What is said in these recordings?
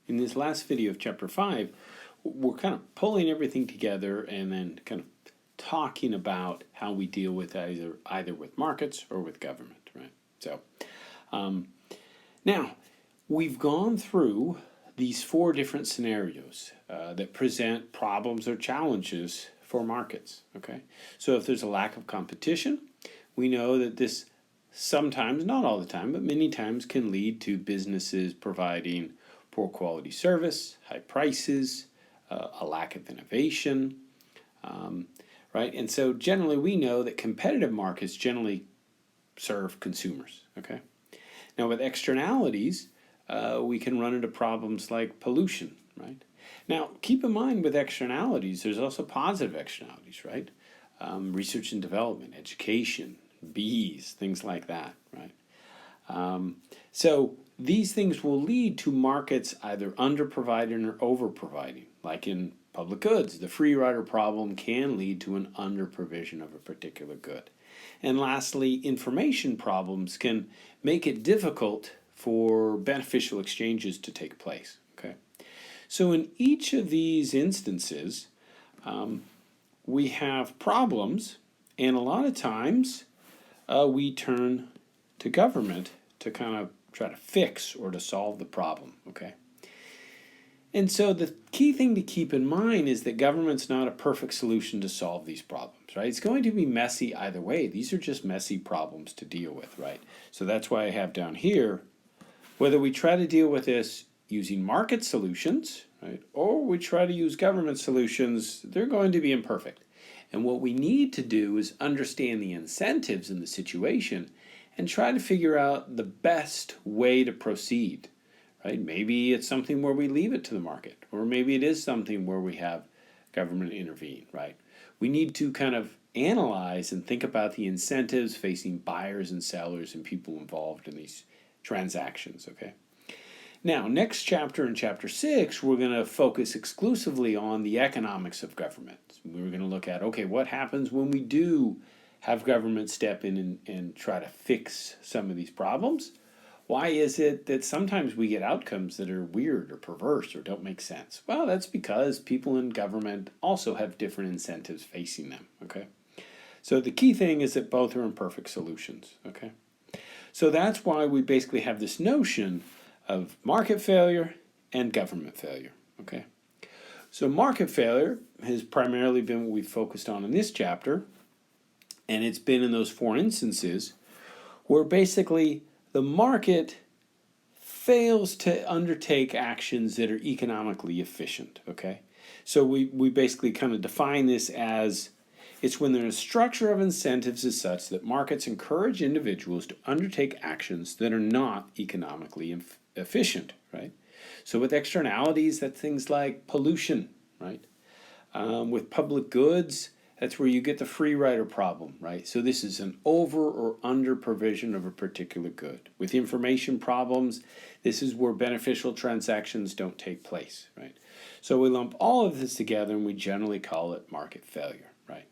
In this last video of chapter 5, we're kind of pulling everything together and then kind of talking about how we deal with either with markets or with government, right? So now we've gone through these 4 different scenarios that present problems or challenges for markets, okay? So if there's a lack of competition, we know that this sometimes, not all the time, but many times can lead to businesses providing poor quality service, high prices, a lack of innovation, right? And so generally we know that competitive markets generally serve consumers, okay? Now with externalities, we can run into problems like pollution, right? Now keep in mind with externalities, there's also positive externalities, right? Research and development, education, bees, things like that, right? So these things will lead to markets either under-providing or over-providing. Like in public goods, the free rider problem can lead to an under-provision of a particular good. And lastly, information problems can make it difficult for beneficial exchanges to take place, okay? So in each of these instances, we have problems, and a lot of times we turn to government to kind of try to fix or to solve the problem, okay? And so the key thing to keep in mind is that government's not a perfect solution to solve these problems, right? It's going to be messy either way. These are just messy problems to deal with, right? So that's why I have down here, whether we try to deal with this using market solutions, right, or we try to use government solutions, they're going to be imperfect. And what we need to do is understand the incentives in the situation and try to figure out the best way to proceed, right? Maybe it's something where we leave it to the market, or maybe it is something where we have government intervene, right? We need to kind of analyze and think about the incentives facing buyers and sellers and people involved in these transactions, okay? Now, next chapter, in chapter 6, we're going to focus exclusively on the economics of government. We're going to look at, okay, what happens when we do have government step in and try to fix some of these problems? Why is it that sometimes we get outcomes that are weird or perverse or don't make sense? Well, that's because people in government also have different incentives facing them, okay? So the key thing is that both are imperfect solutions, okay? So that's why we basically have this notion of market failure and government failure, okay? So market failure has primarily been what we've focused on in this chapter, and it's been in those 4 instances where basically the market fails to undertake actions that are economically efficient, okay? So we basically kind of define this as it's when the structure of incentives is such that markets encourage individuals to undertake actions that are not economically efficient, right? So with externalities, that's things like pollution, right? With public goods, that's where you get the free rider problem, right? So this is an over or under provision of a particular good. With information problems, this is where beneficial transactions don't take place, right? So we lump all of this together and we generally call it market failure, right?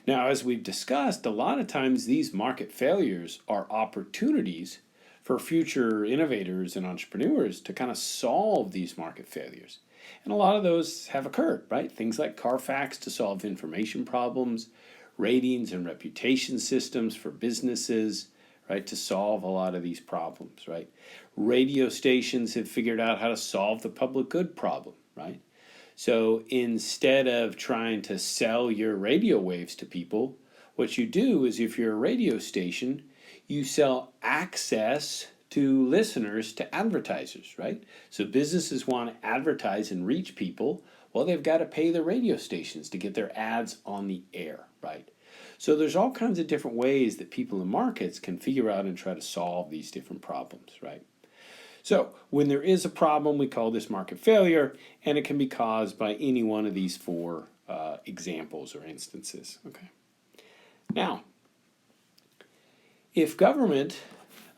Now, as we've discussed, a lot of times these market failures are opportunities for future innovators and entrepreneurs to kind of solve these market failures. And a lot of those have occurred, right? Things like Carfax to solve information problems, ratings and reputation systems for businesses, right, to solve a lot of these problems, right? Radio stations have figured out how to solve the public good problem, right? So instead of trying to sell your radio waves to people, what you do is if you're a radio station, you sell access to listeners to advertisers, right? So businesses want to advertise and reach people. Well, they've got to pay the radio stations to get their ads on the air, right? So there's all kinds of different ways that people in markets can figure out and try to solve these different problems, right? So when there is a problem, we call this market failure, and it can be caused by any one of these 4 examples or instances, okay? Now, if government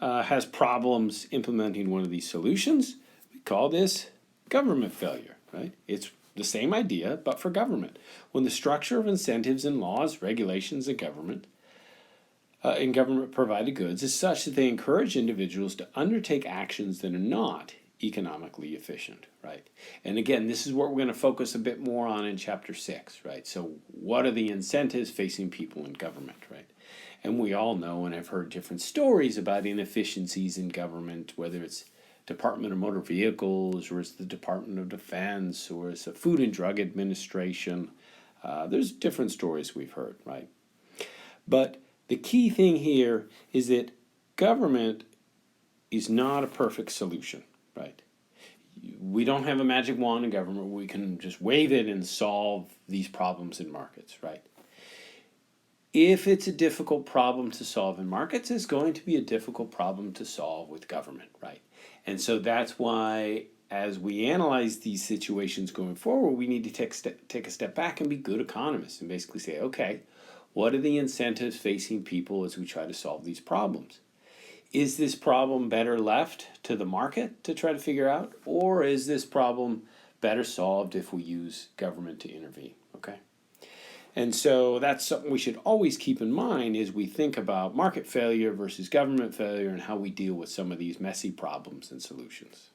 has problems implementing one of these solutions, we call this government failure, right? It's the same idea, but for government. When the structure of incentives and laws, regulations, and government provided goods is such that they encourage individuals to undertake actions that are not economically efficient, right? And again, this is what we're going to focus a bit more on in chapter 6, right? So what are the incentives facing people in government, right? And we all know and have heard different stories about inefficiencies in government, whether it's Department of Motor Vehicles, or it's the Department of Defense, or it's the Food and Drug Administration. There's different stories we've heard, right? But the key thing here is that government is not a perfect solution, right? We don't have a magic wand in government where we can just wave it and solve these problems in markets, right? If it's a difficult problem to solve in markets, it's going to be a difficult problem to solve with government, right? And so that's why, as we analyze these situations going forward, we need to take a step back and be good economists and basically say, okay, what are the incentives facing people as we try to solve these problems? Is this problem better left to the market to try to figure out, or is this problem better solved if we use government to intervene, okay? And so that's something we should always keep in mind as we think about market failure versus government failure and how we deal with some of these messy problems and solutions.